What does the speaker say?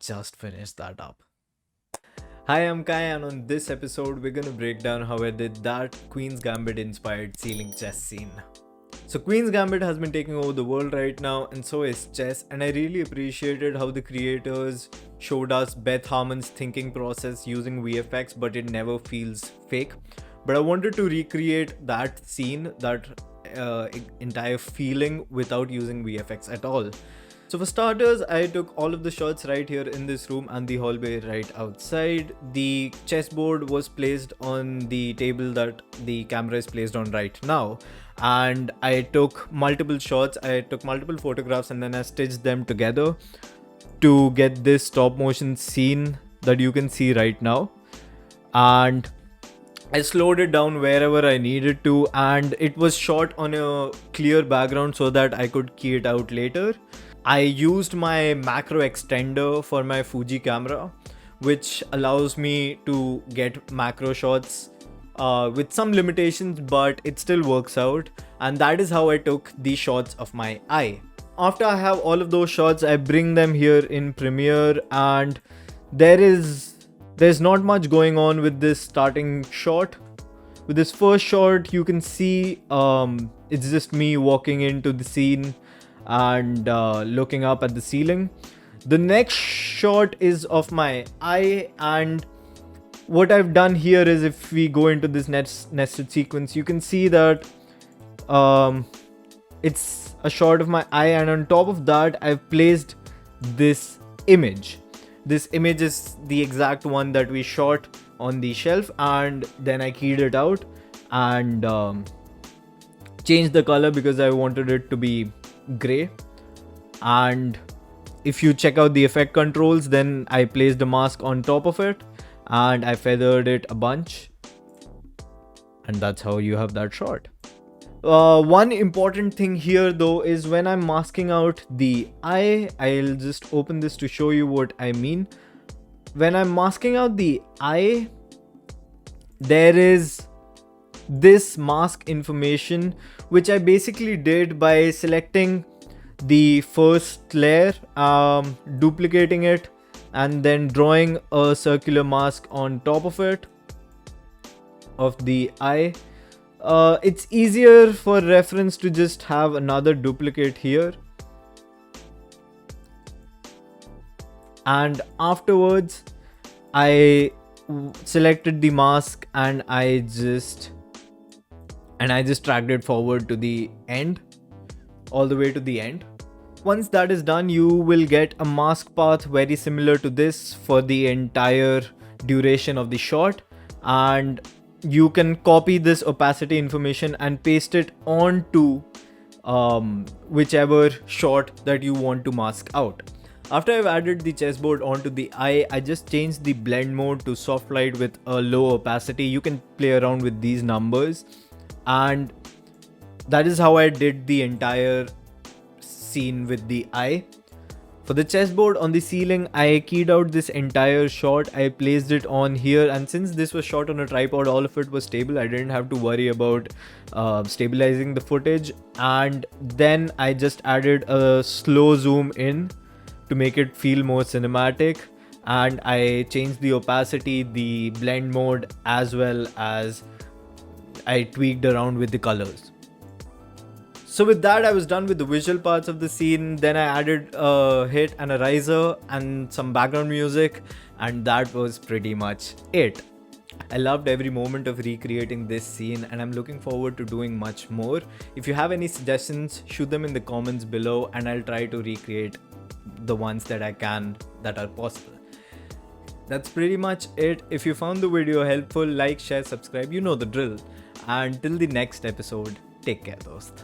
just finished that up. Hi, I'm Kai, and on this episode, we're gonna break down how I did that Queen's Gambit inspired ceiling chess scene. So, Queen's Gambit has been taking over the world right now, and so is chess. And I really appreciated how the creators showed us Beth Harmon's thinking process using VFX, but it never feels fake. But I wanted to recreate that scene, that entire feeling without using VFX at all. So for starters, I took all of the shots right here in this room and the hallway right outside. The chessboard was placed on the table that the camera is placed on right now. And I took multiple shots, I took multiple photographs, and then I stitched them together to get this stop motion scene that you can see right now. And I slowed it down wherever I needed to, and it was shot on a clear background so that I could key it out later. I used my macro extender for my Fuji camera, which allows me to get macro shots with some limitations, but it still works out. And that is how I took the shots of my eye. After I have all of those shots, I bring them here in Premiere, and there's not much going on with this starting shot. With this first shot, you can see it's just me walking into the scene and looking up at the ceiling. The next shot is of my eye, and what I've done here is, if we go into this nested sequence, you can see that it's a shot of my eye, and on top of that I've placed this image. This image is the exact one that we shot on the shelf, and then I keyed it out and changed the color because I wanted it to be gray. And if you check out the effect controls, then I placed a mask on top of it and I feathered it a bunch, and that's how you have that shot. One important thing here though is when I'm masking out the eye, I'll just open this to show you what I mean. When I'm masking out the eye, there is this mask information, which I basically did by selecting the first layer, duplicating it, and then drawing a circular mask on top of it, of the eye. It's easier for reference to just have another duplicate here. And afterwards, I selected the mask and I just dragged it forward to the end, all the way to the end. Once that is done, you will get a mask path very similar to this for the entire duration of the shot, and you can copy this opacity information and paste it onto whichever shot that you want to mask out. After I've added the chessboard onto the eye, I just changed the blend mode to soft light with a low opacity. You can play around with these numbers, and that is how I did the entire scene with the eye. For the chessboard on the ceiling, I keyed out this entire shot. I placed it on here, and since this was shot on a tripod, all of it was stable. I didn't have to worry about stabilizing the footage. And then I just added a slow zoom in to make it feel more cinematic, and I changed the opacity, the blend mode, as well as I tweaked around with the colors. So with that, I was done with the visual parts of the scene. Then I added a hit and a riser and some background music, and that was pretty much it. I loved every moment of recreating this scene, and I'm looking forward to doing much more. If you have any suggestions, shoot them in the comments below, and I'll try to recreate the ones that I can, that are possible. That's pretty much it. If you found the video helpful, like, share, subscribe, you know the drill. And till the next episode, take care, dost.